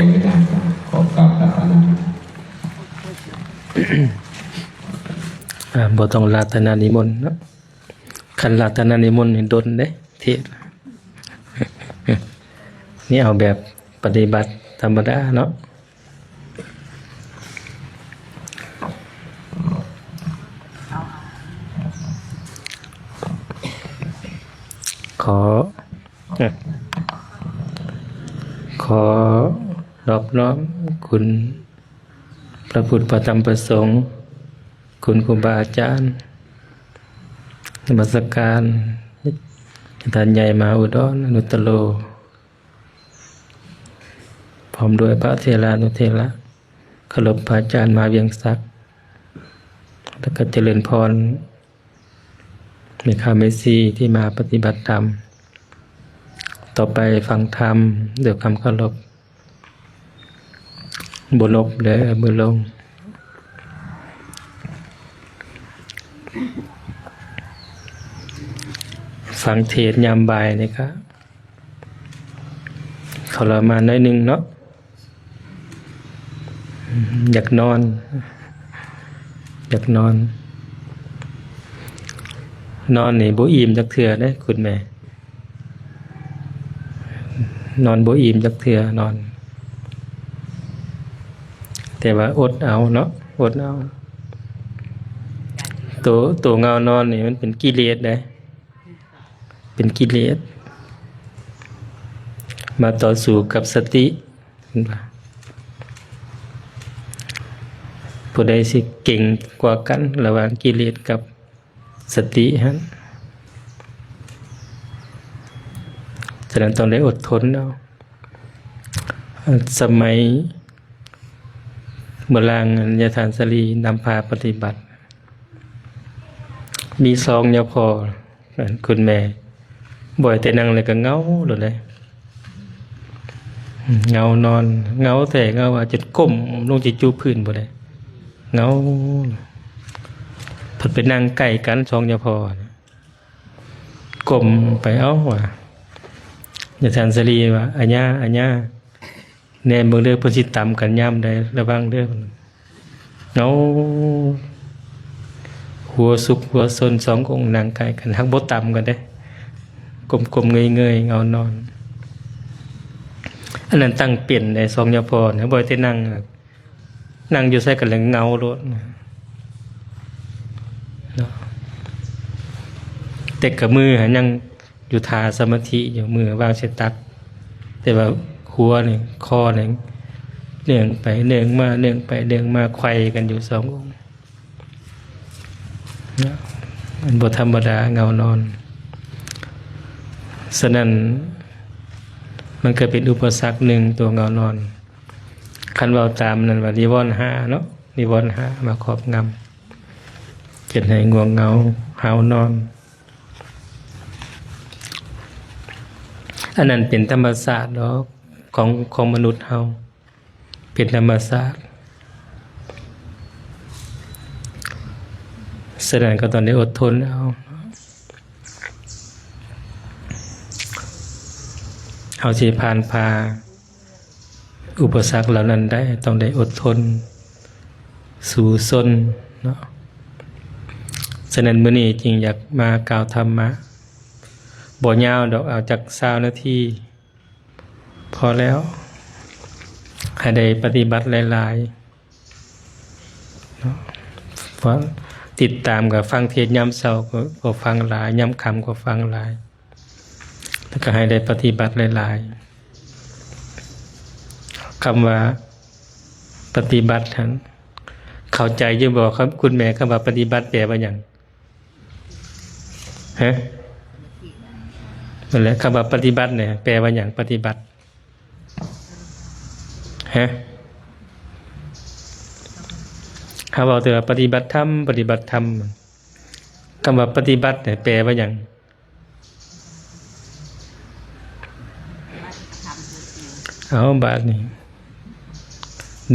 งไม่ได้ขอกราบพระอาจารย์บ่ต้องรัตนานิมนต์เนาะคันรัตนานิมนต์นี่ดนเด้เทศนี่เอาแบบปฏิบัติธรรมดาเนาะขอรอบน้อมคุณพระพุทธพระธรรมพระสงฆ์คุณครูบาอาจารย์นมัสการท่านใหญ่มหาอุดรอนุตตโลพร้อมด้วยพระเถรานุเถระเคารพพระอาจารย์มาเวียงศักดิ์แล้วก็เจริญพรมีข้าเมซีที่มาปฏิบัติธรรมต่อไปฟังธรรมเดี๋ยวคำเคารพบนบเลยมือลงฟังเทศยามบ่ายนี่ครับทรมานน้อยนึงเนาะอยากนอนนี่บ่อิ่มจักเทื่อเด้คุณแม่นอนบ่อิ่มจักเทื่อนอนแต่ว่าอดเอาเนาะอดเอาตัวเงานอนนี่มันเป็นกิเลสได้เป็นกิเลสมาต่อสู้กับสติผู้ใดสิเก่งกว่ากันระหว่างกิเลสกับสติฮะฉะนั้นต้องได้อดทนเอาสมัยโบราณยถานสลีนำพาปฏิบัติมีซองยาพอคุณแม่บ่อยแต่นั่งเลยก็เงาเลยเงานอนเงาแต่เงาว่าจะก้มลงจะจูบพื้นบ่ได้เงาพอไปนั่งใกล้กันซองยาพอก้มไปเอาว่ะยถานสลีว่าอัญญาแนมเบิ่งเด้อเพิ่นสิตำกันยามใดระวังเด้อเงาหัวสุกหัวซนสององค์นั่งใกล้กันหักบ่ตำกันเด้กลมๆเงยๆเงานอนอันนั้นตั้งเปลี่ยนในซองยาพรบ่อยที่นั่งอยู่ใส่กันแล้วเงาโลดเนาะแต่กับมือยังอยู่ท่าสมาธิอยู่มือวางเสตักแต่ว่าหัวนี่คอนี่เนื่องไปเนื่องมาไขว่กันอยู่สององค์มันบ่ธรรมดาเงานอนฉะนั้นมันก็เป็นอุปสรรคหนึ่งตัวเงานอนคันเว้าตามนั้นว่านิวรณ์5เนาะนิวรณ์5มาครอบงำเกิดให้ง่วงเหงาหาวนอนอันนั้นเป็นธรรมศาสตร์เนาะของมนุษย์เฮาเป็นธรรมศาสตร์ฉะนั้นก็ต้องได้อดทนเอาสิผ่านพาอุปสรรคเหล่านั้นได้ต้องได้อดทนสู้ซนเนาะฉะนั้นมื้อนี้จริงอยากมากล่าวธรรมะบ่ยาวดอกเอาจาก20นาทีพอแล้วให้ได้ปฏิบัติหลายๆเนาะเพราะติดตามกับฟังเทศน์ยามเช้าก็ฟังหลายยามค่ำก็ฟังหลายแล้วก็ให้ได้ปฏิบัติหลายๆคำว่าปฏิบัตินั้นเข้าใจอยู่บ่ครับคุณแม่คำว่าปฏิบัติแปลว่าหยังฮะนั่นแหละคำว่าปฏิบัติเนี่ยแปลว่าหยังปฏิบัติฮะเขาบอกแต่ว่าปฏิบัติธรรมคำว่าปฏิบัติเนี่ยแปลว่าหยังเอาบาทนี่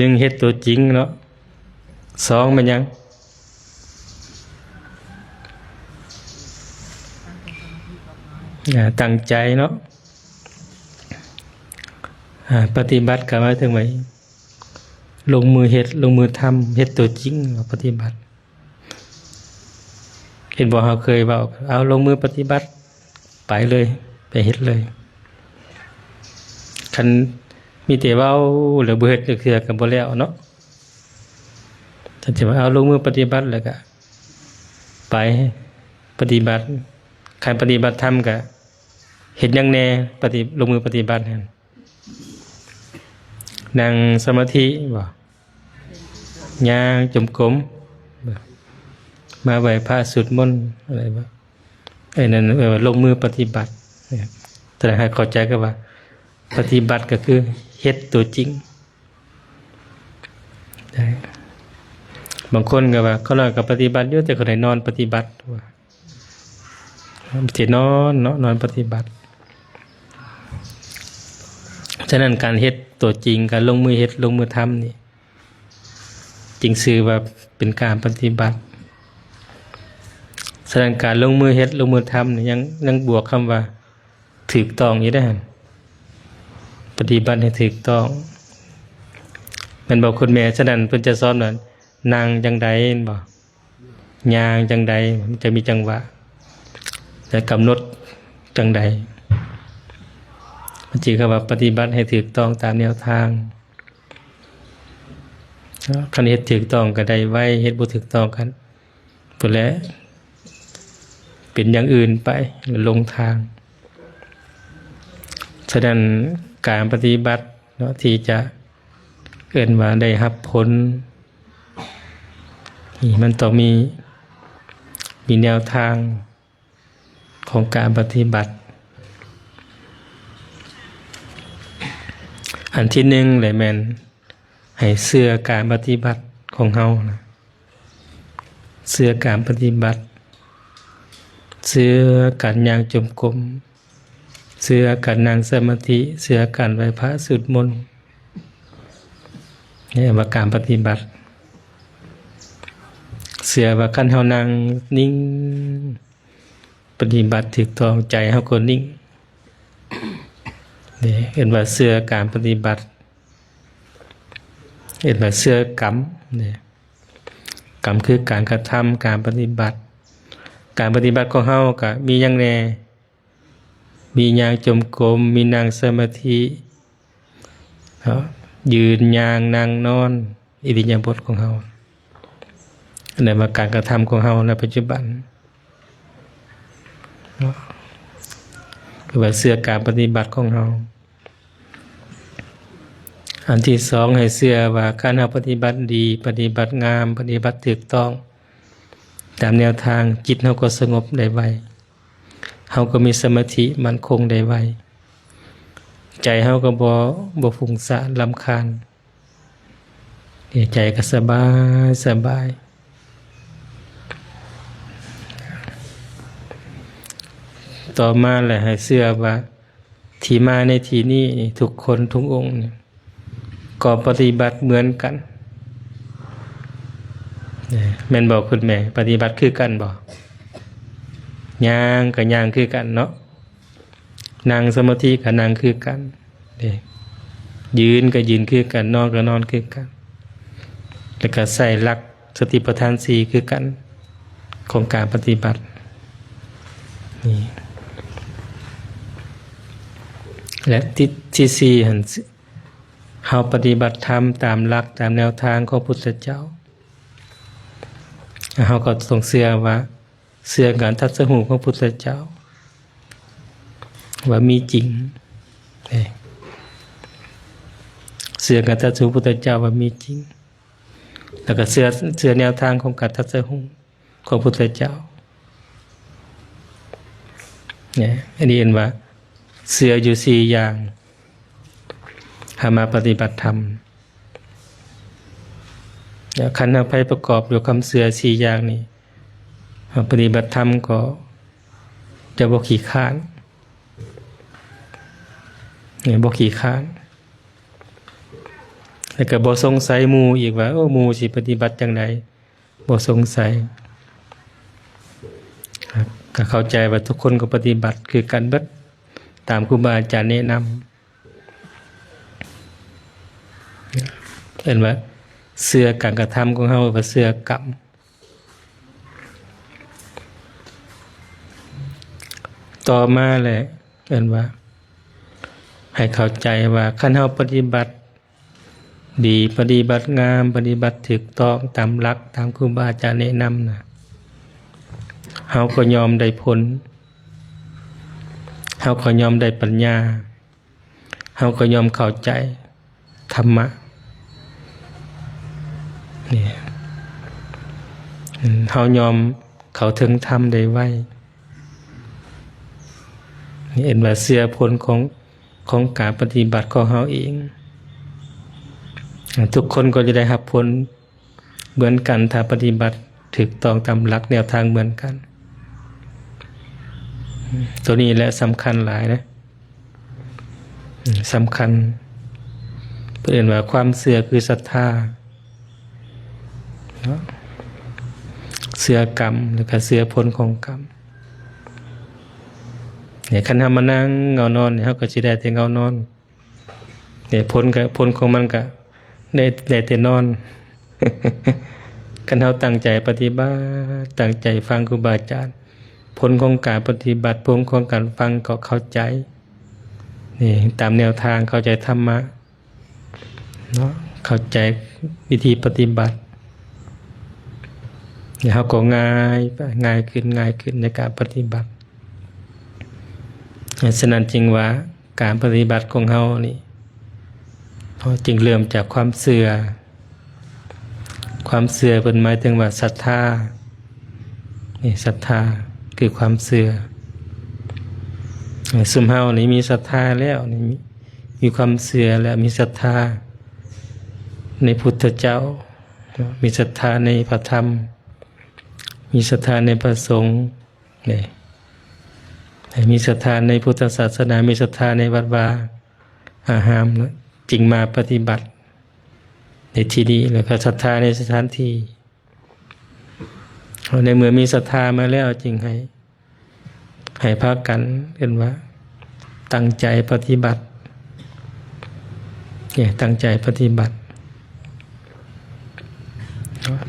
1เฮ็ดตัวจริงเนาะ2มันหยังตั้งใจเนาะ ปฏิบัติก็หมายถึงไว้ลงมือเฮ็ดลงมือทำเฮ็ดตัวจริงปฏิบัติเห็นบ่เฮาเคยเว้าเอาลงมือปฏิบัติไปเลยไปเฮ็ดเลยคันมีแต่เว้าแล้วบ่เฮ็ดคือก็บ่แล้วเนาะถ้าจะว่าเอาลงมือปฏิบัติแล้วก็ไปปฏิบัติการปฏิบัติธรรมก็เฮ็ดหยังแน่ลงมือปฏิบัตินั่นนั่งสมาธิบ่ย่างจมกรมมาไหว้พระสวดมนต์อะไรบ่นั่นลงมือปฏิบัติแต่ให้เข้าใจก็ว่าปฏิบัติก็คือเฮ็ดตัวจริงได้บางคนก็ว่าเขานอนกับปฏิบัติอยู่แต่คนไหนนอนปฏิบัติว่าสินอนเนาะนอนปฏิบัติฉะนั้นการเฮ็ดตัวจริงการลงมือเฮ็ดลงมือทำนี่จริงชื่อว่าเป็นการปฏิบัติฉะนั้นการลงมือเฮ็ดลงมือทำนี่ยังบวกคำว่าถูกต้องอยู่ได้หั่นปฏิบัติให้ถูกต้องแม่นบอกคุณแม่ฉะนั้นเพิ่นจะสอนว่านั่งจังใดบ่ย่างจังใดมันจะมีจังหวะจะกำหนดจังใดมันจิคือว่าปฏิบัติให้ถูกต้องตามแนวทางคันเฮ็ดถูกต้องก็ได้ไว้เฮ็ดบ่ถูกต้องกันพุ่นแหละเป็นอย่างอื่นไปลงทางฉะนั้นการปฏิบัติเนาะที่จะเอิ้นว่าได้รับผลนี่มันต้องมีแนวทางของการปฏิบัติอันที่หนึ่งเลยแม่นให้เชื่อการปฏิบัติของเฮานะเชื่อการปฏิบัติเชื่อการย่างจมกรมเชื่อการนั่งสมาธิเชื่อการไหว้พระสวดมนต์นี่ว่าการปฏิบัติเชื่อว่าคันเฮานั่งนิ่งปฏิบัติถูกต้องใจเฮาก็นิ่งนี่เห็นว่าเชื่อการปฏิบัติเห็นว่าเชื่อกรรมนี่กรรมคือการกระทำการปฏิบัติการปฏิบัติของเฮาก็มีหยังแน่มีย่างจมกรมมีนั่งสมาธิยืนย่างนั่งนอนอิริยาบถของเฮาอันนั้นว่าการกระทำของเฮาในปัจจุบันคือว่าเชื่อการปฏิบัติของเฮาอันที่สองให้เชื่อว่าการเฮาปฏิบัติดีปฏิบัติงามปฏิบัติถูกต้องตามแนวทางจิตเฮาก็สงบได้ไวเฮาก็มีสมาธิมั่นคงได้ไวใจเฮาก็บ่ฟุ้งซ่านรำคาญใจก็สบายต่อมาแหละให้เชื่อว่าที่มาในที่นี้ทุกคนทุกองค์ก็ปฏิบัติเหมือนกันแม่นบอกคุณแม่ปฏิบัติคือกันบ่ย่างก็ย่างคือกันเนาะนั่งสมาธิก็นั่งคือกันยืนก็ยืนคือกันนอนก็นอนคือกันแล้วก็ใส่หลักสติปัฏฐาน4คือกันของการปฏิบัตินี่และที่4หั่นเฮาปฏิบัติธรรมตามหลักตามแนวทางของพุทธเจ้าเฮาก็ต้องเชื่อว่าเชื่อการตรัสรู้ของพุทธเจ้าว่ามีจริงเชื่อการตรัสรู้พุทธเจ้าว่ามีจริงแล้วก็เชื่อแนวทางของการตรัสรู้ของพุทธเจ้าเนี่ยอันนี้เห็นว่าเชื่ออยู่4อย่างมาปฏิบัติธรรมขันธ์ไปประกอบด้วยคำเชื่อ4อย่างนี้ปฏิบัติธรรมก็จะบ่ขี้ค้านบ่ขี้ค้านแล้วก็บ่สงสัยหมู่อีกว่าหมู่สิปฏิบัติจังไดบ่สงสัยก็เข้าใจว่าทุกคนก็ปฏิบัติคือกันเบิดตามครูบาอาจารย์แนะน เห็นว่าเสื้อการกระทำของเฮาว่าเสื้อกรรมต่อมาแหละเห็นว่าให้เข้าใจว่าคันเฮาปฏิบัติดีปฏิบัติงามปฏิบัติถูกต้องตามหลักตามครูบาอาจารย์แนะนำนะเฮาก็ยอมได้ผลเฮาก็ยอมได้ปัญญาเฮาก็ยอมเข้าใจธรรมะนี่เฮายอมเข้าถึงธรรมได้ไวนี่เห็นว่าเสียผลของการปฏิบัติของเฮาเองทุกคนก็จะได้รับผลเหมือนกันถ้าปฏิบัติถูกต้องตามหลักแนวทางเหมือนกันตัวนี้แหละสำคัญหลายนะสำคัญเพื่อนว่าความเชื่อคือศรัทธาเชื่อกรรมหรือก็เชื่อผลของกรรมเนี่ยคันทำมานั่งเงานอนเนี่ยเขาก็จะได้แต่เงานอนเนี่ยผลของมันก็ได้แต่นอน คันเขาตั้งใจปฏิบัติตั้งใจฟังครูบาอาจารย์ผลของการปฏิบัติผลของการฟังก็เข้าใจนี่ตามแนวทางเข้าใจธรรมะเนาะเข้าใจวิธีปฏิบัติเนี่ยเขาก็ง่ายขึ้นในการปฏิบัติฉะนั้นจริงว่าการปฏิบัติของเขานี่จึงเริ่มจากความเชื่อเป็นหมายถึงว่าศรัทธานี่ศรัทธาคือความเชื่อซุมเฮานี่มีศรัทธาแล้วนี่มีความเชื่อแล้วมีศรัทธาในพุทธเจ้ามีศรัทธาในพระธรรมมีศรัทธาในพระสงฆ์นี่มีศรัทธาในพุทธศาสนามีศรัทธาในวัดวาอารามจริงมาปฏิบัติในที่นี้แล้วก็ศรัทธาในสถานที่ในเมื่อมีศรัทธามาแล้วจริงให้พากันเห็นว่าตั้งใจปฏิบัติเนี่ยตั้งใจปฏิบัติ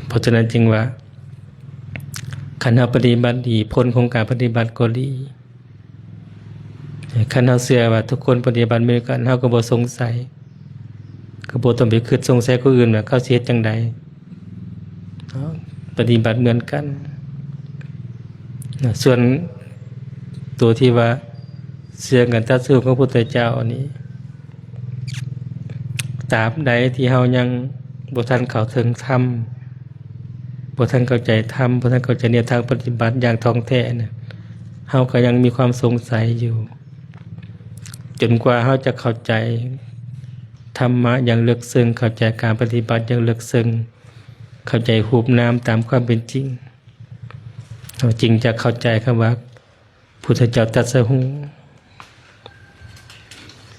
เพราะฉะนั้นจึงว่าคันเราปฏิบัติดีผลของการปฏิบัติก็ดีคันเราเชื่อว่าทุกคนปฏิบัติเหมือนกันเราก็บ่สงสัยก็บ่ต้องไปคิดสงสัยคนอื่นว่าเขาสิเฮ็ดจังใดปฏิบัติเหมือนกันส่วนตัวที่ว่าเชื่อกันตรัสรู้ของพระพุทธเจ้านี้ตราบใดที่เฮายังบ่ทันเข้าถึงธรรมบ่ทันเข้าใจธรรมบ่ทันเข้าใจแนวทางปฏิบัติอย่างท่องแท้นะเฮาก็ยังมีความสงสัยอยู่จนกว่าเฮาจะเข้าใจธรรมะอย่างลึกซึ้งเข้าใจการปฏิบัติอย่างลึกซึ้งเข้าใจรูปนามตามความเป็นจริงเราจริงจะเข้าใจคำว่าพุทธเจ้าตรัสรู้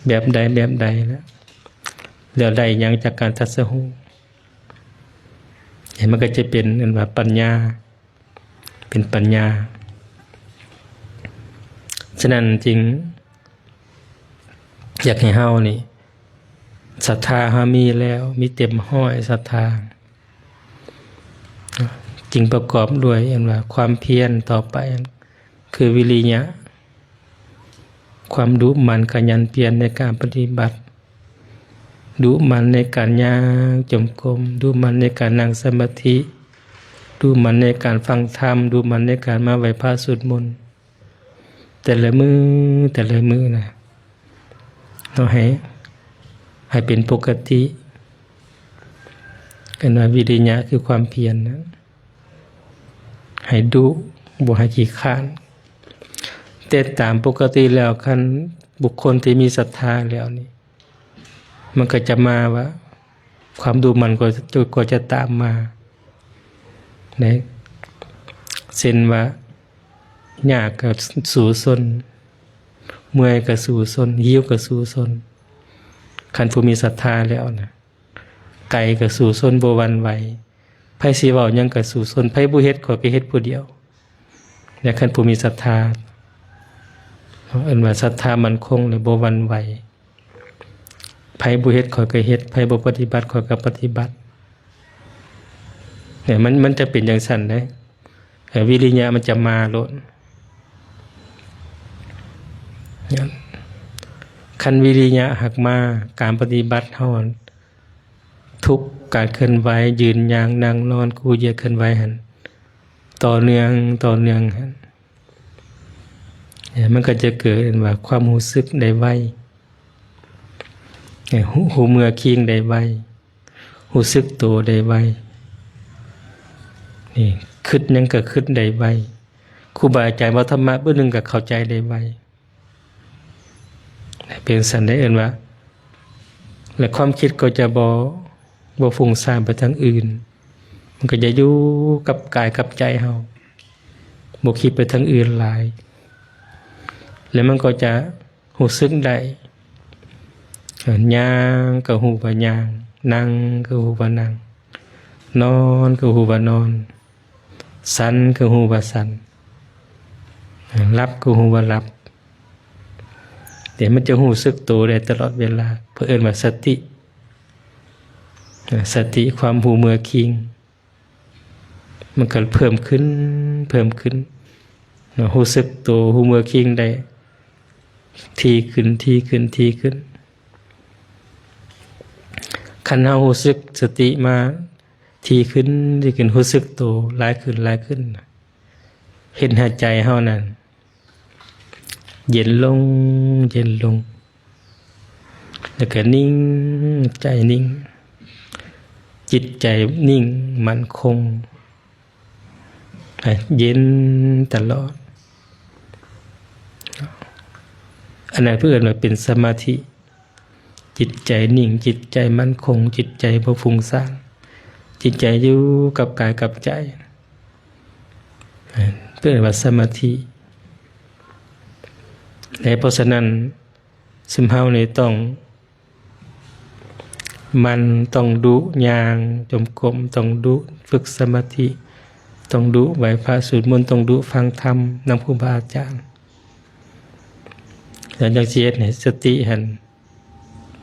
แบบใดแล้วใดยังจากการตรัสรู้เห็นมันก็จะเป็นว่าปัญญาเป็นปัญญาฉะนั้นจริงอยากให้เฮานี่ศรัทธาเฮามีแล้วมีเต็มห้อยศรัทธาจริงประกอบด้วยว่าความเพียรต่อไปคือวิริยะความดุมันขยันเพียรในการปฏิบัติดุมันในการย่างจงกรมดุมันในการนั่งสมาธิดุมันในการฟังธรรมดุมันในการมาไหว้พระสวดมนต์แต่ละมือนะเราให้เป็นปกติกันว่าวิริยะคือความเพียรนะให้ดุบ่ให้ขี้คร้านแต่ตามปกติแล้วคันบุคคลที่มีศรัทธาแล้วนี่มันก็จะมาว่าความดุมันก็จะตามมานะเช่นว่ายากก็สู่ซนเมื่อยก็สู่ซนหิวก็สู่ซนคันผู้มีศรัทธาแล้วนะไก่ก็สู่ซนบ่หวั่นไหวไผสิเว้าหยังก็สู่ซนไผบ่เฮ็ดก็เฮ็ดผู้เดียวและคันผู้มีศรัทธาว่าศรัทธามั่นคงและบ่หวั่นไหว ไผบ่เฮ็ดข้อยก็เฮ็ดไผบ่ปฏิบัติข้อยก็ปฏิบัติเนี่ยมันจะเป็นจังซั่นเด้วิริยะมันจะมาโลดคันวิริยะหักมาการปฏิบัติเฮาทุกการเคลื่อนไหวยืนย่างนั่งนอนคู่เหยียดเคลื่อนไหวหั่นต่อเนื่องหั่นมันก็จะเกิดว่าความรู้สึกได้ไวหูเมื่อคิงได้ไวรู้สึกตัวได้ไวนี่คิดยังก็คิดได้ไวครูบาอาจารย์ว่าธรรมะเบื้องหนึ่งก็เข้าใจได้ไวเป็นสันได้เอิ้นว่าและความคิดก็จะบ่ฟุ้งซ่านไปทางอื่นมันก็จะอยู่กับกายกับใจเฮาบ่คิดไปทางอื่นหลายแล้วมันก็จะรู้สึกได้ย่างก็ฮู้ว่าย่างนั่งก็ฮู้ว่านั่งนอนก็ฮู้ว่านอนสั่นก็ฮู้ว่าสั่นหลับก็ฮู้ว่าหลับแต่มันจะรู้สึกตัวได้ตลอดเวลาเพิ่นเอิ้นว่าสติความรู้เมื่อคิงมันก็เพิ่มขึ้นรู้สึกตัวรู้เมื่อคิงได้ทีขึ้นคันเฮารู้สึกสติมาทีขึ้นรู้สึกตัวหลายขึ้นเห็นหายใจเฮานั่นเย็นลงแล้วก็นิ่งใจนิ่งจิตใจนิ่งมั่นคงเย็นตลอดอันนั้นเพื่อนว่าเป็นสมาธิจิตใจนิ่งจิตใจมั่นคงจิตใจบ่ฟุ้งซ่านจิตใจอยู่กับกายกับใจเพื่อนว่าสมาธิและเพราะฉะนั้นซึมเฮานี่ต้องดุยางจมกรมต้องดุฝึกสมาธิต้องดุไหวพระสวดมนต์ต้องดุฟังธรรมนำครูบาอาจารย์แล้วจังซี่เนี่ยสติหัน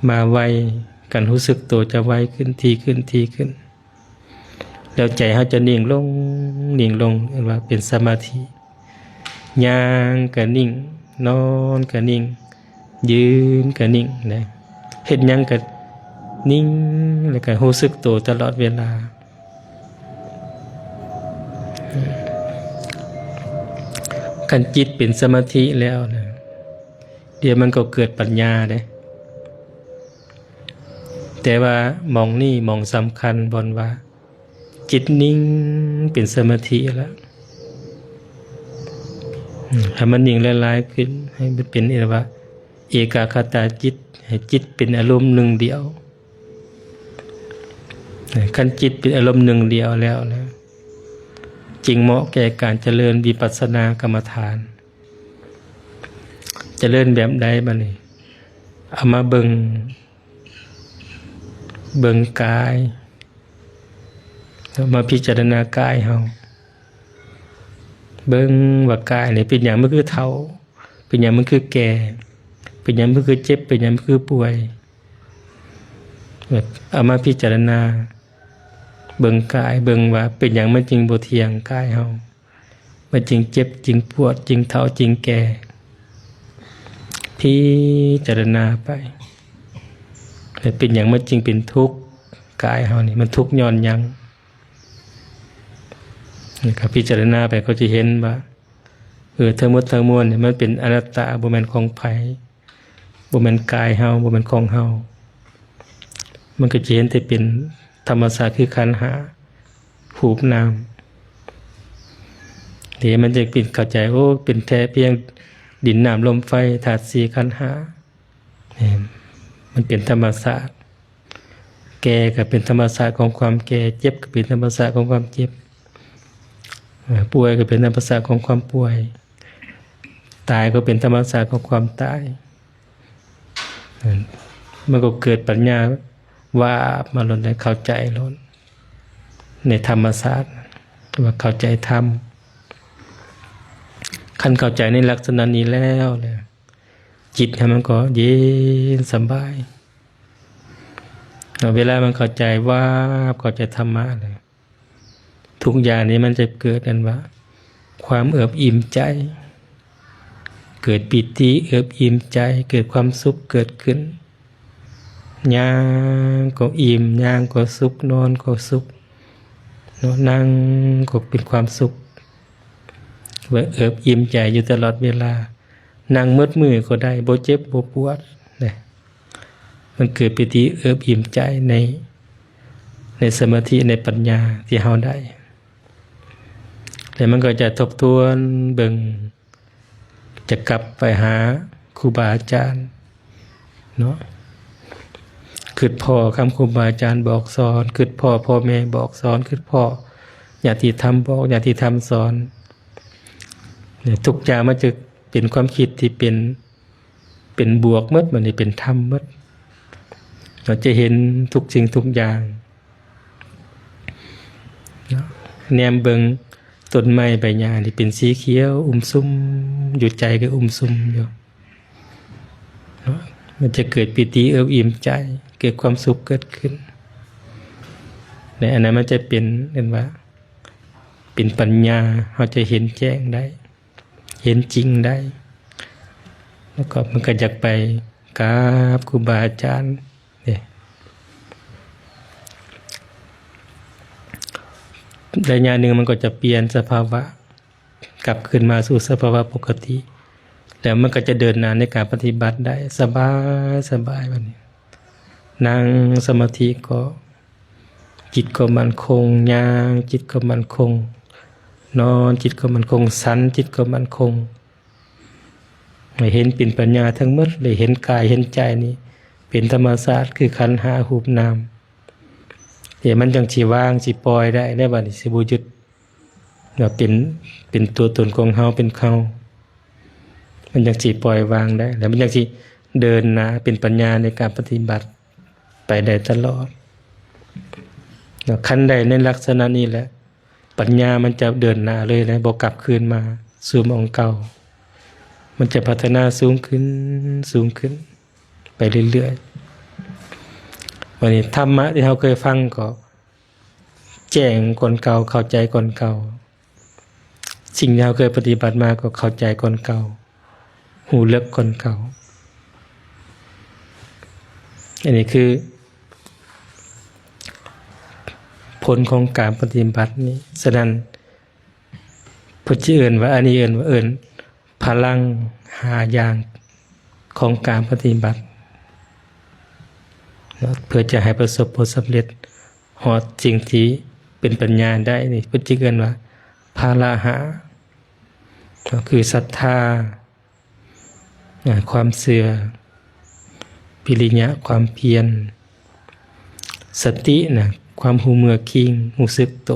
มาไวกันรู้สึกตัวจะไวขึ้นทีขึ้นแล้วใจเฮาจะนิ่งลงเรียกว่าเป็นสมาธิย่างก็นิ่งนอนก็นิ่งยืนก็นิ่งนะเฮ็ดหยังก็นิ่งแล้วก็รู้สึกตัวตลอดเวลาคันจิตเป็นสมาธิแล้วนะเดี๋ยวมันก็เกิดปัญญาเด้แต่ว่ามองนี่มองสำคัญบนว่าจิตนิ่งเป็นสมาธิแล้วให้มันนิ่งละลายขึ้นให้มันเป็นว่าเอกคตาจิตให้จิตเป็นอารมณ์หนึ่งเดียวคันจิตเป็นอารมณ์หนึ่งเดียวแล้วนะจริงเหมาะแก่การเจริญวิปัสสนากรรมฐานเจริญแบบใดบัดนี้เอามาเบิ่งกายมาพิจารณากายเฮาเบิ่งว่ากายนี่เป็นหยังมันคือเฒ่าเป็นหยังมันคือแก่เป็นหยังมันคือเจ็บเป็นหยังมันคือป่วยเอามาพิจารณาเบิ่งกายเบิ่งว่าเป็นหยังมันจริงบ่เที่ยงกายเฮามันจริงเจ็บจริงปวดจริงเฒ่าจริงแก่พิจารณาไปแต่เป็นหยังมันจริงเป็นทุกข์กายเฮานี่มันทุกข์ย้อนหยังนี่ครับพิจารณาไปก็จะเห็นว่าทั้งหมดทั้งมวลเนี่ยมันเป็นอนัตตาบ่แม่นของไผบ่แม่นกายเฮาบ่แม่นของเฮามันก็จะเห็นแต่เป็นธรรมชาติคือขันธ์5รูปนามเดี๋ยวมันจะปิดเข้าใจเป็นแท้เพียงดินน้ำลมไฟธาตุ4ขันธ์5นี่มันเป็นธรรมชาติแก่ก็เป็นธรรมชาติของความแก่เจ็บก็เป็นธรรมชาติของความเจ็บป่วยก็เป็นธรรมชาติของความป่วยตายก็เป็นธรรมชาติของความตายมันก็เกิดปัญญาว่ามาล้นได้เข้าใจล้นในธรรมชาติว่าเข้าใจธรรมคันเข้าใจในลักษณะนี้แล้วเนี่ยจิตมันก็เย็นสบาย เวลามันเข้าใจว่าเข้าใจธรรมะเลยทุกอย่างนี้มันจะเกิดกันว่าความเอิบอิ่มใจเกิดปิติเอิบอิ่มใจเกิดความสุขเกิดขึ้นย่างก็อิ่มย่างก็สุขนอนก็สุขนั่งก็เป็นความสุขว่าเอิบอิ่มใจอยู่ตลอดเวลานั่งมืดมือก็ได้บ่เจ็บบ่ปวดเนี่ยมันเกิดปิติเอิบอิ่มใจในสมาธิในปัญญาที่เฮาได้แล้วมันก็จะทบทวนเบิ่งจะกลับไปหาครูบาอาจารย์เนาะคิดพ่อคำครูบาอาจารย์บอกสอนคิดพ่อแม่บอกสอนคิดพ่อญาติธรรมบอกญาติธรรมสอนเนี่ยทุกอย่างมันจะเป็นความคิดที่เป็นบวกหมดมันนี่เป็นธรรมหมดเราจะเห็นทุกสิ่งทุกอย่างแนมเบิงต้นไม้ใบหญ้าที่เป็นสีเขียวซุ่มอยู่ใจก็ซุ่มอยู่มันจะเกิดปิติเอิบอิ่มใจเกิดความสุขเกิดขึ้นในอันนั้นมันจะเป็นว่าเป็นปัญญาเราจะเห็นแจ้งได้เห็นจริงได้แล้วก็มันก็อยากไปกราบครูบาอาจารย์เนี่ยระยะหนึ่งมันก็จะเปลี่ยนสภาวะกลับขึ้นมาสู่สภาวะปกติแล้วมันก็จะเดินหน้าในการปฏิบัติได้สบายแบบนี้นั่งสมาธิก็จิตก็มั่นคงย่างจิตก็มั่นคงนอนจิตก็มั่นคงสันจิตก็มั่นคงไม่เห็นเป็นปัญญาทั้งหมดเลยเห็นกายเห็นใจนี่เป็นธรรมชาติคือขันธ์ห้ารูปนามเดี๋ยวมันจังสิว่างสิปล่อยได้บัดนี้สิบ่ยึดว่าเป็นตัวตนของเฮาเป็นเขามันจังสิปล่อยวางได้แล้วมันจังสิเดินหน้าเป็นปัญญาในการปฏิบัติไปได้ตลอดขั้นใดในลักษณะนี้แหละปัญญามันจะเดินหน้าเลยนะบ่กลับคืนมาสู่มองเก่ามันจะพัฒนาสูงขึ้นไปเรื่อยๆวันนี้ธรรมะที่เราเคยฟังก็แจ้งก่อนเก่าเข้าใจก่อนเก่าสิ่งที่เราเคยปฏิบัติมาก็เข้าใจก่อนเก่าหูเลิกก่อนเก่าอันนี้คือผลของการปฏิบัตินี้ฉะนั้นพุทธเอื่นว่าอันนี้เอื่นพลังหาอย่างของการปฏิบัติเพื่อจะให้ประสบผลสำเร็จหอดสิ่งที่เป็นปัญญาได้นี่พุทธเอื่นว่าพาราหะก็คือศรัทธาความเสื่อปิริญญะความเพียรสติความหูเมื่อคิงหูสึกโต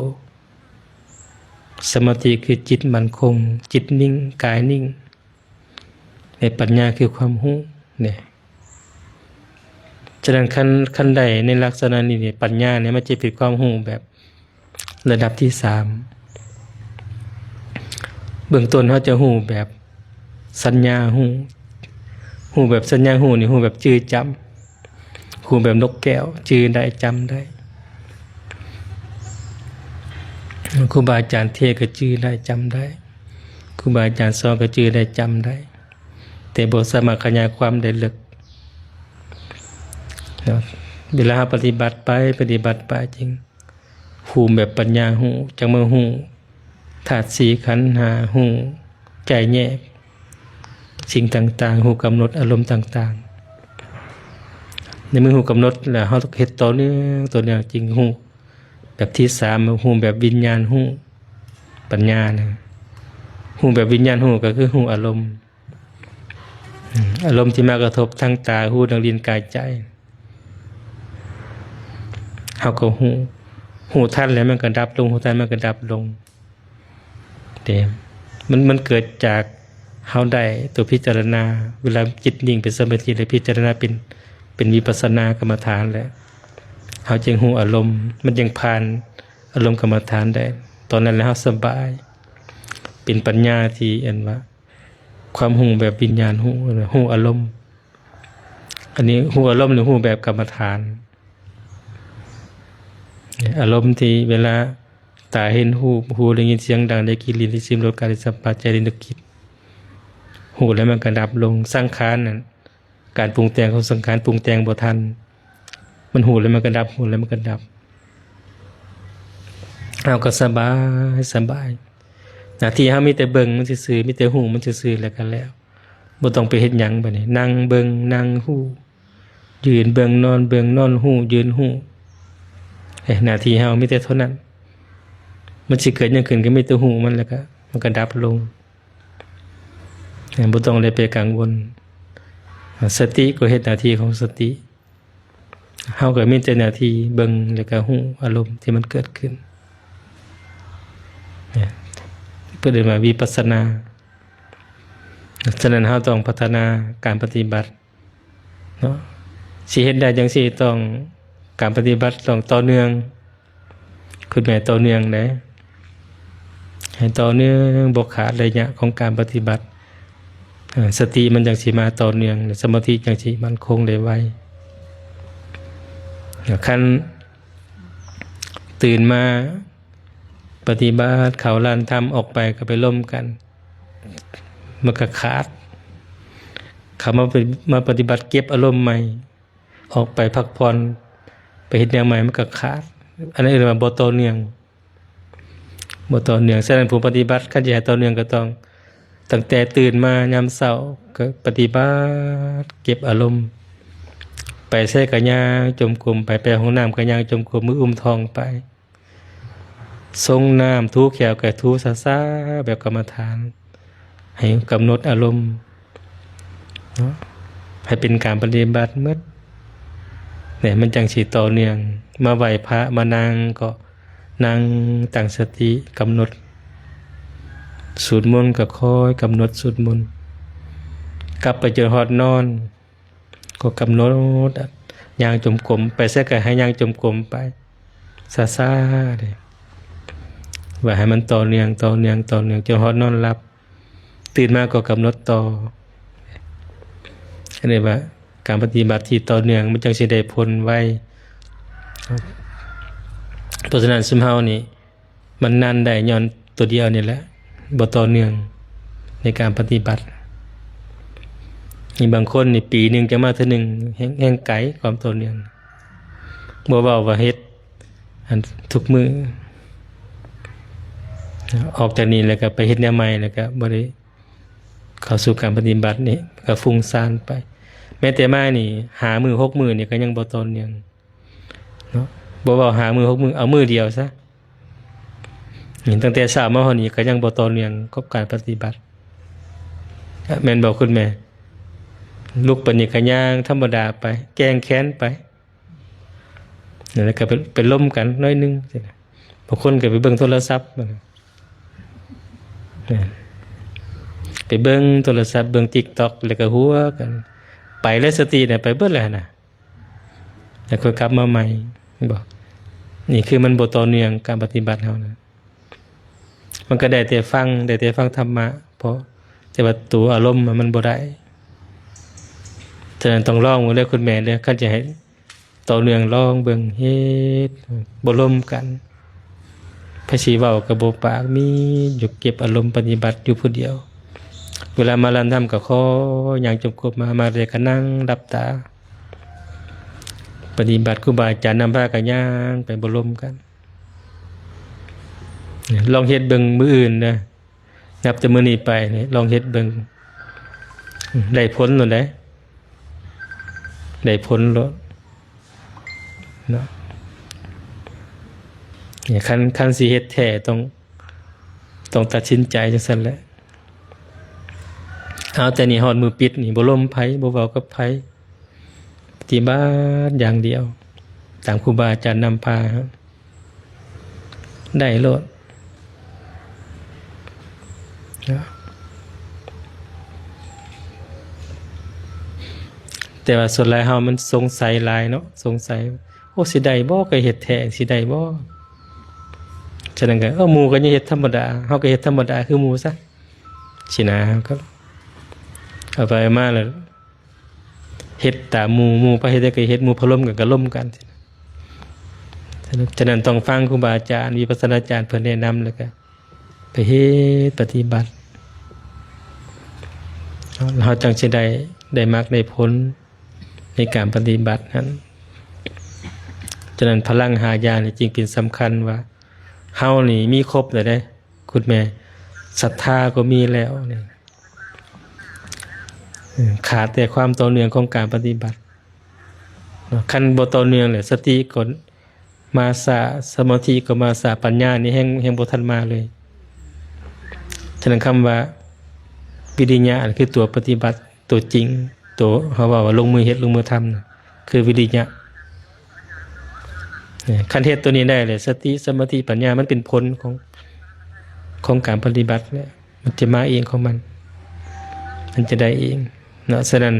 สมาธิคือจิตมั่นคงจิตนิ่งกายนิ่งในปัญญาคือความหูเนี่ยฉะนั้นขั้นใดในลักษณะนี้เนี่ยปัญญาเนี่ยมันจะเป็นความหูแบบระดับที่3เบื้องต้นเขาจะหูแบบสัญญาหูแบบสัญญาหูนี่หูแบบจื้อจำหูแบบนกแก้วจื้อได้จำได้ครูบาอาจารย์เทศก็จื้อได้จำได้ครูบาอาจารย์สอนก็จื้อได้จำได้แต่บทสามารถขยายความได้ลึกเวลาปฏิบัติไปจริงหูแบบปัญญาหูจังเมื่อหูธาตุสี่ขันธ์ห้าหูใจแยกสิ่งต่างๆหูกำหนดอารมณ์ต่างๆในเมื่อหูกำหนดแล้วเขาต้องเฮ็ดต่อเนื่องจริงหูแบบที่3หูแบบวิญญาณหูปัญญาหูแบบวิญญาณหูก็คือหูอารมณ์ที่มากระทบทางตาหูทางลิ้นกายใจเฮาก็หูท่านแล้วมันก็ดับลงหูท่านมันก็ดับลงแต่มันเกิดจากเฮาได้ตัวพิจารณาเวลาจิตนิ่งเป็นสมาธิเลยพิจารณาเป็นวิปัสสนากรรมฐานแล้วเฮาจึงหูอารมณ์มันยังผ่านอารมณ์กรรมฐานได้ตอนนั้นแล้วเฮาสบายเป็นปัญญาที่เห็นว่าความหูแบบวิญญาณหูอารมณ์อันนี้หูอารมณ์หรือหูแบบกรรมฐาน อารมณ์ที่เวลาตาเห็นรูปหูได้ยินเสียงดังได้กลิ่นลิ้นได้ชิมรสกายได้สัมผัสใจได้นึกคิดหูแล้วมันก็ดับลงสังขารนั่นการปรุงแต่งของสังขารปรุงแต่งบ่ทันมันหูแล้วมันก็ดับหูแล้วมันก็ดับเอาก็สบายสบายหน้าที่เฮามีแต่เบิ่งมันซื่อๆมีแต่หูมันซื่อๆแล้วกันแล้วบ่ต้องไปเฮ็ดหยังบัดนี้นั่งเบิ่งนั่งหูยืนเบิ่งนอนเบิ่งนอนหูยืนหูหน้าที่เฮามีแต่เท่านั้นมันสิเกิดหยังขึ้นก็มีแต่หูมันแล้วก็มันก็ดับลงบ่ต้องเลยไปกังวลสติก็เฮ็ดหน้าที่ของสติเฮาก็มีแต่หน้าที่เบิ่งแล้วก็หูอารมณ์ที่มันเกิดขึ้นเพื่อเดินมาวิปัสสนาฉะนั้นเราต้องพัฒนาการปฏิบัติเนาะสิเฮ็ดได้จังซี่ต้องการปฏิบัติต้องต่อเนื่องคุณแม่ต่อเนื่องได้ให้ต่อเนื่องบ่ขาดระยะของการปฏิบัติสติมันจังสิมาต่อเนื่องสมาธิจังสิมั่นคงได้ไวคันตื่นมาปฏิบัติเขาลานทำออกไปก็ไปล่มกันมันก็ขาดเขามาปฏิบัติเก็บอารมณ์ใหม่ออกไปพักผ่อนไปเฮ็ดแนวใหม่มันก็ขาดอันนั้นเรียกว่าบ่ต่อเนื่องฉะนั้นผู้ปฏิบัติคันสิให้ต่อเนื่องก็ต้องตั้งแต่ตื่นมายามเช้าก็ปฏิบัติเก็บอารมณ์ไปใส่กะย่างจมกลมไปห้องน้ำกะย่างจมกลมมือทองไปทรงน้ำทูแขวแก่ทูซาๆแบบกรรมฐานให้กำหนดอารมณ์เนาะให้เป็นการปฏิบัติเมื่อเนี่ยมันจังสิต่อเนื่องมาไหว้พระมานั่งก็นั่งตั้งสติกำหนดสวดมนต์ก็คอยกำหนดสวดมนต์กลับไปเจอฮอดนอนก็กำหนดย่างจมกลมไปเสียก็ให้ย่างจมกลมไปซาๆเด้ว่าให้มันต่อเนื่องจนฮอดนอนหลับตื่นมาก็กำหนดต่ออันนี้ว่าการปฏิบัติที่ต่อเนื่องมันจังสิได้ผลไวเพราะฉะนั้นซุมเฮานี่มันนานได้ย้อนตัวเดียวนี่แหละบ่ต่อเนื่องในการปฏิบัติมีบางคนนี่ปีนึงจะมาเทื่อนึงแห่งไกลความต่อเนื่องบ่เว้าว่าเฮ็ดอันทุกมื้อออกจากนี้แล้วก็ไปเฮ็ดแนวใหม่แล้วก็บ่ได้เข้าสู่การปฏิบัตินี่ก็ฟุ้งซ่านไปแม้แต่มานี่หามื้อ6มื้อนี่ก็ยังบ่ต่อเนื่องเนาะบ่เว้าหามื้อ6มื้อเอามื้อเดียวซะนี่ตั้งแต่เช้ามาฮอดนี้ก็ยังบ่ต่อเนื่องกับการปฏิบัติแม่นบ่คุณแม่ลุกปานนี้ก็ย่างธรรมดาไปแกล้งแค้นไปนั่นแล้วก็ไปล้มกันน้อยนึงบางคนก็ไปเบิ่งโทรศัพท์ไปเบิ่งโทรศัพท์เบิ่ง TikTok แล้วก็หัวกันไปแล้วสติเนี่ยไปเบิดแล้วนะแล้วค่อยกลับมาใหม่บอกนี่คือมันบ่ต่อเนื่องการปฏิบัติเฮานะมันก็ได้แต่ฟังธรรมะเพราะแต่ว่าตัวอารมณ์มันบ่ได้ฉะนั้นต้องลองเด้อคุณแม่เด้อคันจะให้ต่อเนื่องลองเบิ่งเฮ็ดบ่ล้มกันพระศรีเว้ากับบ่ปากมีอยู่เก็บอารมณ์ปฏิบัติอยู่ผู้เดียวเวลามาลันทำก็ขออย่างจงกบมาเรียก็นั่งรับตาปฏิบัติครูบาอาจารย์นำพากันย่างไปบ่ล้มกันลองเฮ็ดเบิ่งมื้ออื่นนะนับแต่มื้อนี้ไปนี่ลองเฮ็ดเบิ่งได้ผลโลดได้ผลโลดเนาะเนี่ยคันสิเฮ็ดแท้ต้องตัดสินใจจังซั่นแหละเอาแต่นี่ฮอดมือปิดนี่บ่ล้มไผบ่เว้ากับไผปฏิบัติอย่างเดียวตามครูบาอาจารย์นำพาได้โลดแต่ว่าส่วนหลายเฮามันสงสัยหลายเนาะสงสัยโอ้สิได้บ่ก็เฮ็ดแท้สิได้บ่ฉะนั้นก็หมู่ก็ยังเฮ็ดธรรมดาเฮาก็เฮ็ดธรรมดาคือหมู่ซะสินะครับเอาไปมาแล้วเฮ็ดตามหมู่ไปเฮ็ดได้ก็เฮ็ดหมู่พะล้มกันก็ล้มกัน ฉะนั้นต้องฟังครูบาอาจารย์วิปัสสนาจารย์เพิ่นแนะนำแล้วก็ไปเฮ็ดปฏิบัติเราจังสิได้มรรคได้ผลในการปฏิบัตินั้นฉะนั้นพลังหายานี่จึงเป็นสำคัญว่าเฮานี่มีครบแล้วเด้คุณแม่ศรัทธาก็มีแล้วนี่ขาดแต่ความต่อเนื่องของการปฏิบัติคันบ่ต่อเนื่องเลยสติก็มาสะสมาธิก็มาสะปัญญานี่แห่งบ่ทันมาเลยฉะนั้นคำว่าวิริยะคือตัวปฏิบัติตัวจริงตัวเขาว่าลงมือเฮ็ดลงมือทำนะคือวิริยะคันเฮ็ดตัวนี้ได้เลยสติสมาธิปัญญามันเป็นผลของการปฏิบัติเนี่ยมันจะมาเองของมันจะได้เองเนาะฉะนั้น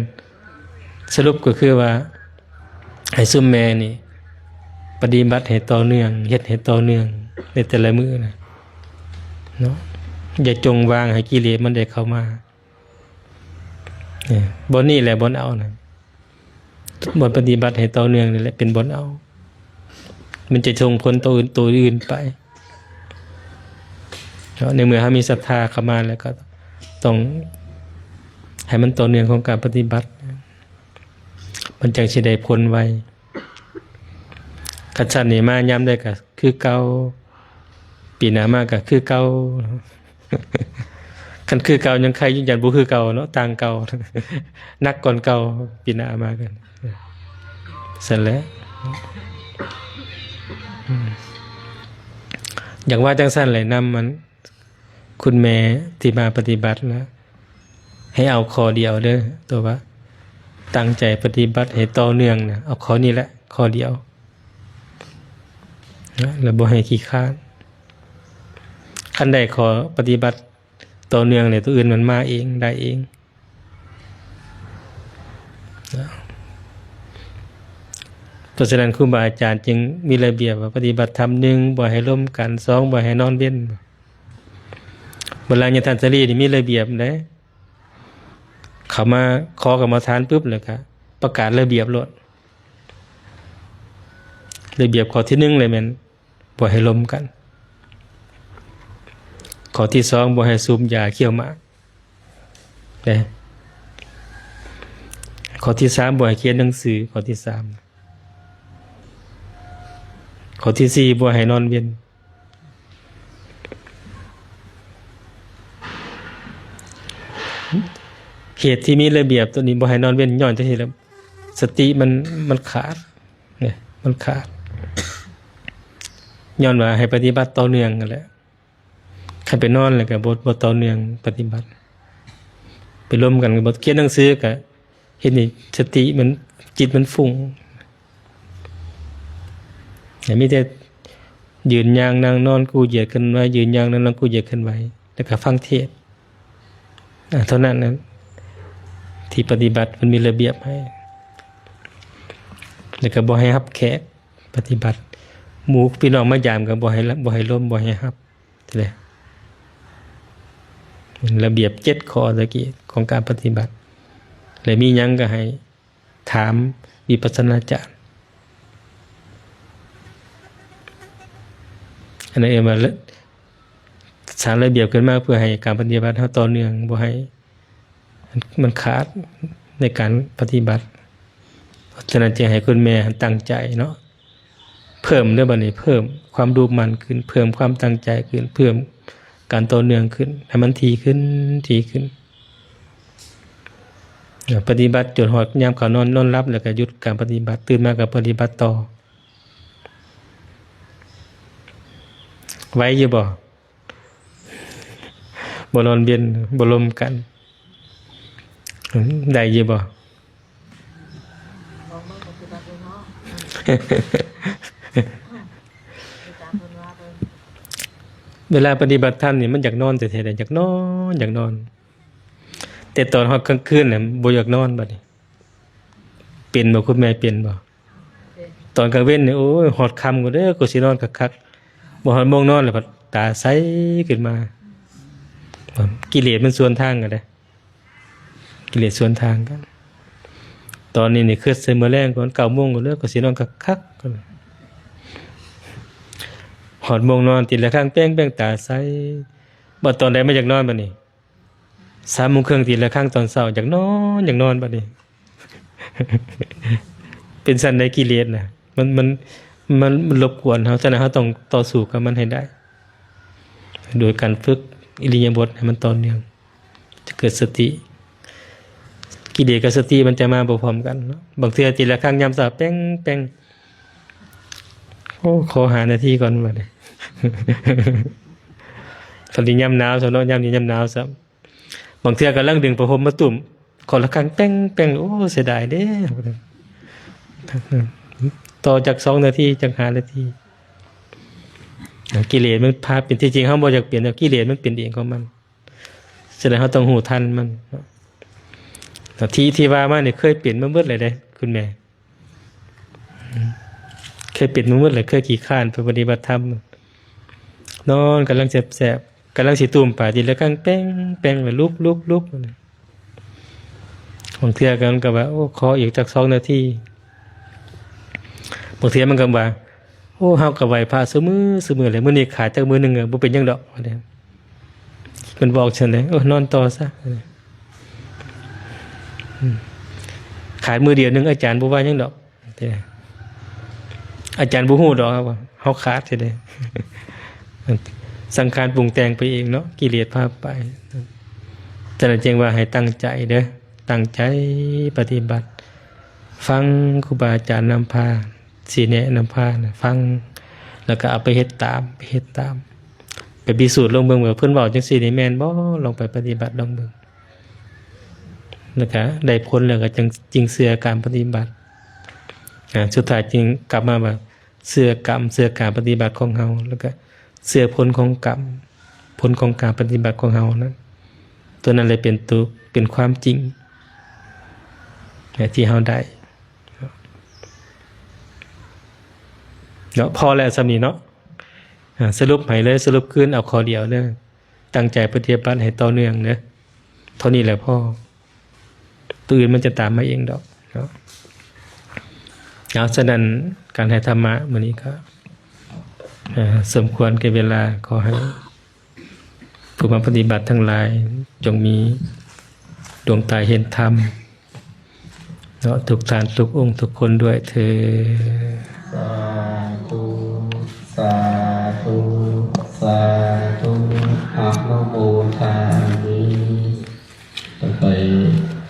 สรุปก็คือว่าให้ซุมแม่นี่ปฏิบัติให้ต่อเนื่องเฮ็ดให้ต่อเนื่องในแต่ละมื้อนะเนาะอย่าจงวางให้กิเลสมันได้เข้ามาบนนี่แหละบนเอานะบนปฏิบัติให้ต่อเนื่องนี่แหละเป็นบนเอามันจะส่งผลตัวอื่นไปในเมื่อเขามีศรัทธาเข้ามาแล้วก็ต้องให้มันต่อเนื่องของการปฏิบัติมันจังสิได้ผลไวคัจฉันนี่มาย้ำได้ก็คือเก่าปีหน้ามาก็คือเก่าคันคือเก่ายังใครยืนยันบ่คือเก่าเนาะต่างเก่านักก่อนเก่าปีหน้ามากันเสร็จแล้วอย่างว่าจังสั้นเลยนำมันคุณแม่ที่มาปฏิบัตินะให้เอาข้อเดียวเด้อตัวว่าตั้งใจปฏิบัติให้ต่อเนื่องนะเอาข้อนี้แหละข้อเดียวนะแล้วบ่ให้ขี้คร้านคันใดขอปฏิบัติต่อเนื่องเนี่ยตัวอื่นมันมาเองได้เองนะเพราะฉะนั้นครูบาอาจารย์จึงมีระเบียบว่าปฏิบัติธรรม1บ่ให้ร่วมกัน2บ่ให้นอนเว้นโบราณท่านสรีนี่มีระเบียบเด้เขามาขอกรรมฐานปุ๊บเลยครับประกาศระเบียบรถระเบียบข้อที่1เลยแม่นบ่ให้ร่วมกันข้อที่2บ่ให้สูบยาเคี้ยวหมากเด้ข้อที่3บ่ให้เขียนหนังสือข้อที่3ข้อที่4บ่ให้นอนเวียนเหตุที่มีระเบียบตัวนี้บ่ให้นอนเวียนย้อนจังซี่แล้วสติมันขาดเนี่ยมันขาดย้อนว่าให้ปฏิบัติต่อเนื่องกันแหละใครไปนอนแล้วก็บ่ต่อเนื่องปฏิบัติไปร่วมกันก็บ่เขียนหนังสือก็เฮ็ดนี่สติมันจิตมันฟุ้งอย่ามีแต่ยืนย่างนั่งนอนกูเหยียดขึ้นไว้ยืนย่างนั่งนอนกูเหยียดขึ้นไว้แล้วก็ฟังเทศเท่านั้นนะที่ปฏิบัติมันมีระเบียบให้แล้วก็บ่ให้รับแขกปฏิบัติหมู่พี่น้องมายามก็บ่ให้ร่วมบ่ให้รับเลยระเบียบ7ข้อตะกี้ของการปฏิบัติแล้วมีหยังก็ให้ถามวิปัสสนาจารย์อันนั้นเองมาสารระเบียบขึ้นมาเพื่อให้การปฏิบัติเฮาต่อเนื่องบ่ให้มันขาดในการปฏิบัติฉะนั้นจึงให้คุณแม่ตั้งใจเนาะเพิ่มด้วยบัดนี้เพิ่มความดูมันขึ้นเพิ่มความตั้งใจขึ้นเพิ่มการต่อเนื่องขึ้นให้มันถี่ขึ้นปฏิบัติจนหอดยามเขานอนรับแล้วก็หยุดการปฏิบัติตื่นมาก็ปฏิบัติต่อไว้อยู่บ่นอนเวียนบ่ลมกันได้อยู่บ่เวลาปฏิบัติธรรมนี่มันอยากนอนแต่ๆอยากนอนแต่ตอนฮอดกลางคืนน่ะบ่อยากนอนบัดนี้เป็นบ่คุณแม่เป็นบ่ตอนกลางเว้นนี่โอ้ยฮอดค่ำก็เด้อก็สินอนคักๆบ่ฮอดโมงนอนแล้วตาใสขึ้นมากิเลสมันสวนทางกันเด้กิเลสสวนทางกันตอนนี้นี่คือเสมอแรงก่อน9:00นก็เลิกก็สินอนคักๆ หอดโมงนอนติดละข้างแป้งแป้งตาใสบ่ตอนใดมาอยากนอนบัดนี้3 โมงครึ่งติดละข้างตอนเช้าอยากนอนบัดนี้ เป็นสันในกิเลสน่ะมันรบกวนเฮาฉะนั้นเฮาต้องต่อสู้กับมันให้ได้ โดยการฝึกอิริยาบถให้มันต่อเนื่องจะเกิดสติกิเลสกับสติมันจะมาพร้อมกันเนาะบางเทื่อติดละครั้งยามสาแป้งโอ้ขอหานาทีก่อนบัดนี้ ตอนนี้ยามหนาวซะเนาะยามนี้ยามหนาวซะบางเทื่อกำลังดึงผ้าห่มมาตุ่มขอละครั้งแป้งโอ้เสียดายเด้ต่อจาก2 นาทีจัก5 นาทีกิเลสมันพาเป็นที่จริงเฮาบ่อยากเปลี่ยนแต่กิเลสมันเป็นเองของมันฉะนั้นเฮาต้องรู้ทันมันที่ว่ามานี่เคยเปลี่ยนมาเบิดเลยเด้คุณแม่เคยเปลี่ยนมาเบิดเลยเคยขี้คร้านไปปฏิบัติธรรมนอนกำลังแสบๆกำลังสิตุ่มป่าทีละครั้งแป้งแล้วลุกบางเทื่อกันก็ว่าโอ้ขออีกจัก2 นาทีบางเทื่อมันก็ว่าโอ้เฮาก็ไหวพระซุมื้อเลยมื้อนี้ขาดจักมื้อนึงบ่เป็นหยังดอกว่าได้เพิ่นบอกฉันเลยโอ้นอนต่อซะขาดมื้อเดียวนึงอาจารย์บ่ว่าหยังดอกอาจารย์บ่ฮู้ดอกครับว่าเฮาขาดซิเด้ สังขารปรุงแต่งไปเองเนาะกิเลสพาไปแต่ละจึงว่าให้ตั้งใจเด้อตั้งใจปฏิบัติฟังครูบาอาจารย์นำพาสิแนะนำพานะฟังแล้วก็เอาไปเฮ็ดตามไปพิสูจน์ลองเบิ่งว่าเพิ่นเว้าจังซี่นี่แม่นบ่ลองไปปฏิบัติลองเบิ่งแล้วก็ได้ผลแล้วก็จริงเชื่อการปฏิบัติสุดท้ายจริงกลับมาว่าเชื่อกรรมเชื่อการปฏิบัติของเฮาแล้วก็เชื่อผลของกรรมผลของการปฏิบัติของเฮานั้นตัวนั้นเลยเป็นความจริงที่เฮาได้เนาะพอแล้วสำนี้เนาะสรุปให้เลยสรุปคืนเอาข้อเดียวเด้อตั้งใจปฏิบัติให้ต่อเนื่องเด้อเท่านี้แหละพ่อตัวอื่นมันจะตามมาเองดอกเนาะเอาฉะนั้นการให้ธรรมะมื้อนี้ก็สมควรแก่เวลาขอให้ผู้มาปฏิบัติทั้งหลายจงมีดวงตาเห็นธรรมเนาะทุกท่านทุกองค์ทุกคนด้วยเถิด สาธุสาธุสาธุอะนะโมทามิต่อไป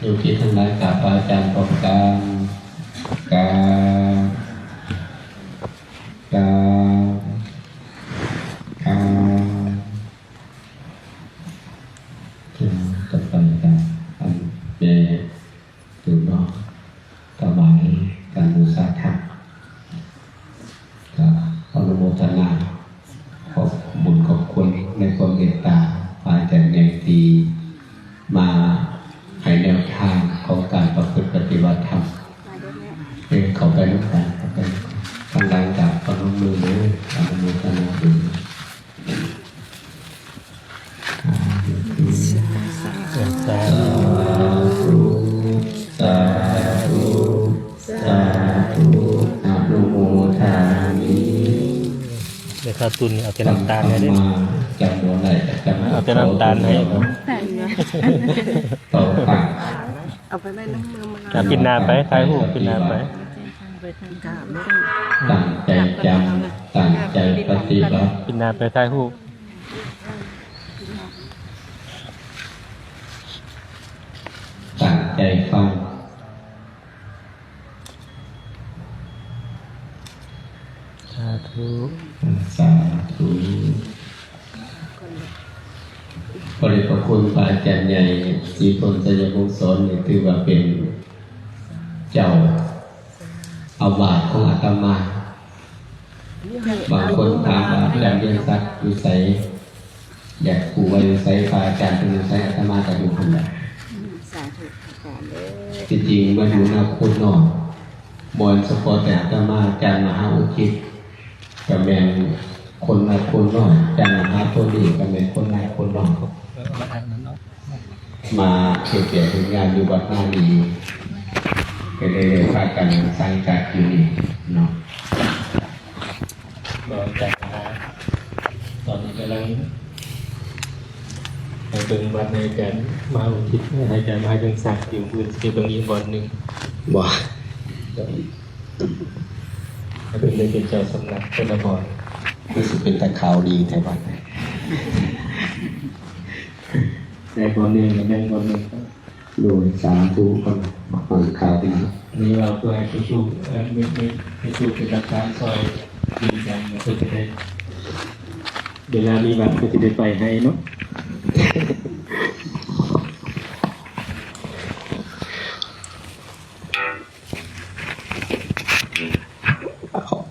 อยู่ที่ทางด้านกับอาจารย์ประการกาต่อไปกันอันเบตุนอถวายการบูชาธรรมก็อนุโมทนาขอบบุญขอบคุณในความเมตตาฝ่ายแต่ในทีมาให้แนวทางของการประพฤติปฏิบัติธรรมเป็นเขาไปด้วยกันทางด้านจากพนมมือเลยอนุโมทนาบุญสาธุสาธุสาธุอนุโมทามิ เดี๋ยวข้าวตุนเอาแต่น้ำตาลให้ได้ จำนวนไหนจำ เอาแต่น้ำตาลให้ ต่อปาก เอาไปไว้น้ำมือมา กินน้ำไปถ่ายรูปกินน้ำไป ไปทางกาบไม่ ตั้งใจจำตั้งใจปฏิบัติ กินน้ำไปถ่ายรูป ตั้งใจฟัง สาธุ สาธุบริขอบคุณพระอาจารย์ใหญ่ศรีพลสยามวงศ์สอนนี่ถือว่าเป็นเจ้าอาวาสของอาตมา บางคนถามว่าอาจารย์เรียนสักวิสัยอยากขู่ว่าวิสัยพระอาจารย์เป็นวิสัยอาตมาจะอยู่คนใด สาธุสาธุเลย จริงๆมันอยู่ในคุณนอกบนสปอร์ตแต่อาตมาอาจารย์มหาอุทิศกับแมนคนในคนนอกอาจารย์มหาโทดีกับแมนคนในคนนอกมาเกี่ยวกับงานอยู่วัดนาดีก็เลยพากันสร้างการอยู่นี่เนาะ บอกจากตอนนี้กำลังไปเบิ่งวัดในการมาอุทิศให้อาจารย์มาจังสักอยู่พื้นที่ตรงนี้บอนหนึ่ง บ่ ให้เป็นเลยเป็นเจ้าสำนักเป็นละบอน รู้สึกเป็นตะขาวดีแถวบ้าน แต่บอนหนึ่งกับแม่งบอนหนึ่ง โดยสาธุคนฟังข่าวดี นี่เราเพื่อให้ผู้ชูไม่ชูเป็นรักษาซอยดีกันเพื่อจะได้เวลามีบัตรก็จะได้ไปให้เนาะ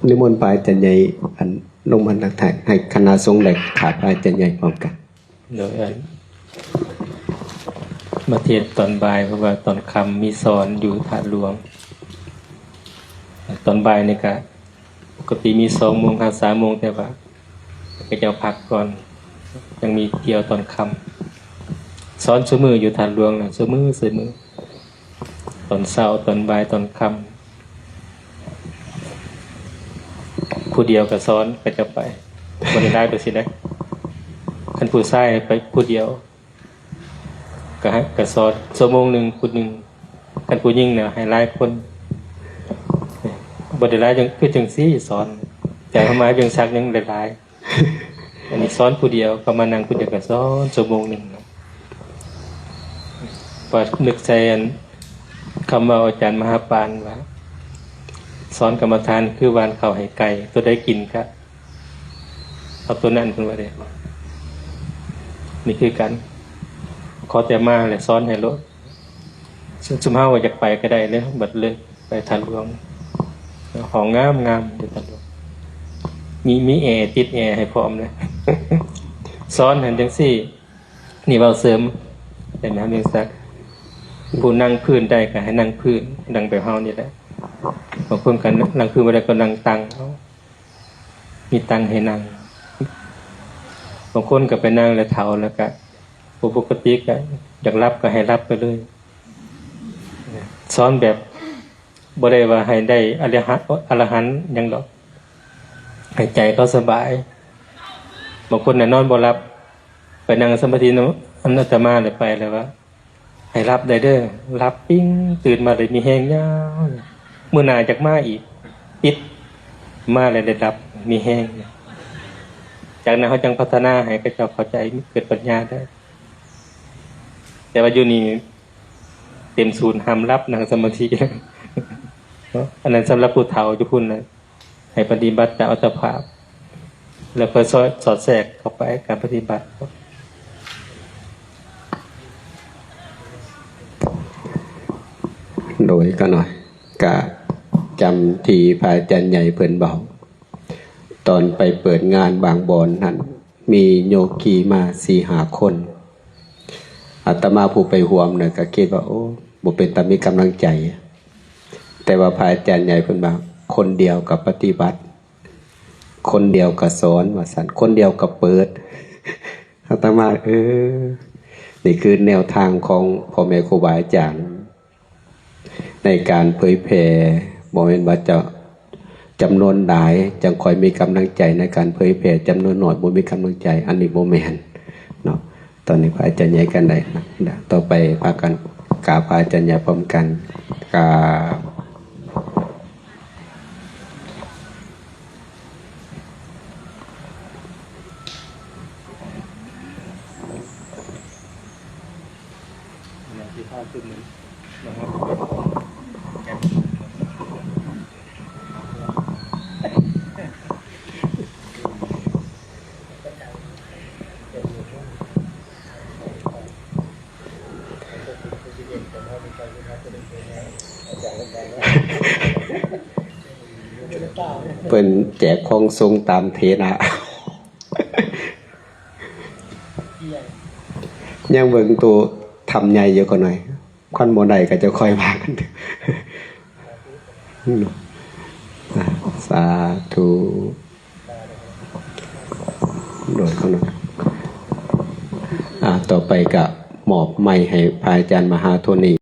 นิมนต์พระอาจารย์ใหญ่อันลงมานักถ่ายให้คณะสงฆ์ได้ขาพระอาจารย์ใหญ่พร้อมกัน เดี๋ยวมาเทศตอนบ่ายเพราะว่าตอนค่ำมีสอนอยู่ถาดหลวง ตอนบ่ายนี่ก็ปกติมี2 โมงถึง3 โมงแต่ว่าก็จะพักก่อนยังมีเที่ยวตอนค่ำสอนชั่วมืออยู่ถาดหลวงนะชั่วมือตอนเช้าตอนบ่ายตอนค่ำผู้เดียวก็สอนก็จะไปบ่ได้ไปสิได้คันผู้ชายไปผู้เดียวก็สอนชั่วโมงหนึ่งผู้หนึ่งคันผู้หญิงเนี่ยให้หลายคนบ่ได้หลายจังคือจังซี่สอนแต่เข้ามาจังซักยังหลายอันนี้สอนผู้เดียวก็มานั่งผู้เดียวก็สอนชั่วโมงหนึ่งพอนึกใจอันคำว่าอาจารย์มหาปานว่าสอนกรรมฐานคือวานข้าวให้ไก่ตัวได้กินก็เอาตัวนั้นเพิ่นว่าได้นี่คือกันขอแต่มาแหละสอนให้รถสุมเฮาว่าอยากไปก็ได้เลยบัดเลยไปทันหลวงของงามอยู่ทันหลวงมีแอร์ติดแอร์ให้พร้อมเลย สอนหันจังซี่นี่เว้าเสริมแต่น้ำยังซักผู้นั่งพื้นได้ก็ให้นั่งพื้นดังแบบเฮานี่แหละบางคนก็นั่งพื้นบ่ได้ก็นั่งตังเฮามีตังให้นั่งบางคนก็ไปนั่งแล้วเฒ่าแล้วก็ปกติก็อยากรับก็ให้รับไปเลยสอนแบบบ่ได้ว่าให้ได้อรหันต์หยังดอกให้ใจเขาสบายบางคนน่ะนอนบ่หลับไปนั่งสมาธิอันอาตมาเลยไปแล้วว่าให้รับได้เด้อรับปิ้งตื่นมาเลยมีแฮงยาวมื้อหน้าจักมาอีกปิดมาแล้วได้รับมีแฮงจากนั้นเขาจังพัฒนาให้เขาเจ้าเข้าใจเกิดปัญญาได้แต่ว่าอยู่นี่เต็มศูนย์ห้ามรับนั่งสมาธิ อันนั้นสำหรับผู้เฒ่าจุพุ่นนะให้ปฏิบัติแต่อัตภาพแล้วเพื่อสอดแทรกเข้าไปการปฏิบัติโดยก็หน่อยกะจำที่พระอาจารย์ใหญ่เพิ่นเบาตอนไปเปิดงานบางบอนนั่นมีโยคีมา4-5 คนอาตมาผู้ไปห่วมเนี่ยก็คิดว่าโอ้บ่เป็นตามีกำลังใจแต่ว่าพระอาจารย์ใหญ่เพิ่นว่าคนเดียวกับปฏิบัติคนเดียวกับสอนว่าสั่นคนเดียวกับเปิดอาตมานี่คือแนวทางของพ่อแม่ครูบาอาจารย์ในการเผยแผ่บ่แม่นว่าจะจำนวนหลายจังค่อยมีกำลังใจในการเผยแผ่จำนวนน้อยบ่มีกำลังใจอันนี้บ่แม่นเนาะตอนนี้พระอาจารย์ใหญ่กันได้นะต่อไปพากันกราบพระอาจารย์ใหญ่พร้อมกันกราบเพิ่นแจกของทรงตามเทนะยังเบิ่งตัวทำใหญ่เยอะกว่าหน่อยควันบ่ได้ก็จะค่อยมากันสาธุโดดเข้าหน่อยต่อไปก็มอบไม้ให้พระอาจารย์มหาโทนี